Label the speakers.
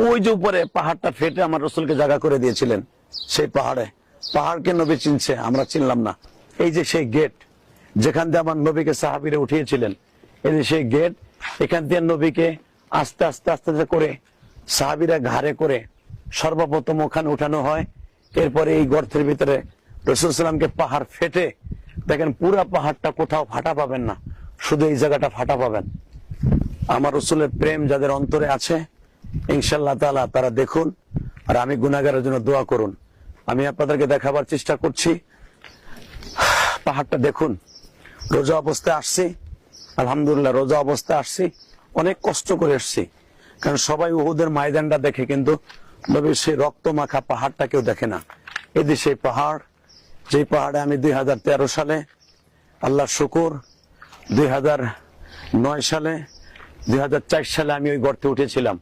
Speaker 1: ওই যে উপরে পাহাড়টা ফেটে আমার রসুলকে জায়গা করে দিয়েছিলেন, সেই পাহাড়কে নবী চিনছে, আমরা চিনলাম না। এই যে সেই গেট যেখান দিয়ে আমার নবীকে সাহাবীরা উঠিয়েছিলেন, এই যে সেই গেট, এখান দিয়ে নবীকে আস্তে আস্তে আস্তে আস্তে করে সাহাবীরা ঘাড়ে করে সর্বপ্রথম ওখানে উঠানো হয়। এরপরে এই গর্তের ভিতরে রাসূল সাল্লামকে পাহাড় ফেটে, দেখেন পুরা পাহাড়টা কোথাও ফাটা পাবেন না, শুধু এই জায়গাটা ফাটা পাবেন। আমার রাসূলের প্রেম যাদের অন্তরে আছে ইনশাআল্লাহ তাআলা তারা দেখুন, আর আমি গুনাহগারের জন্য দোয়া করুন। আমি আপনাদেরকে দেখাবার চেষ্টা করছি, পাহাড়টা দেখুন। রোজা অবস্থায় আসছি, আলহামদুলিল্লাহ রোজা অবস্থায় আসছি, অনেক কষ্ট করে এসছি, কারণ সবাই উহুদের ময়দানটা দেখে কিন্তু নবীর সেই রক্ত মাখা পাহাড়টা কেউ দেখে না। এই যে সেই পাহাড়, যে পাহাড়ে আমি 2013 সালে, আল্লাহর শুকর, 2009 সালে, 2004 সালে আমি ওই গর্তে উঠেছিলাম।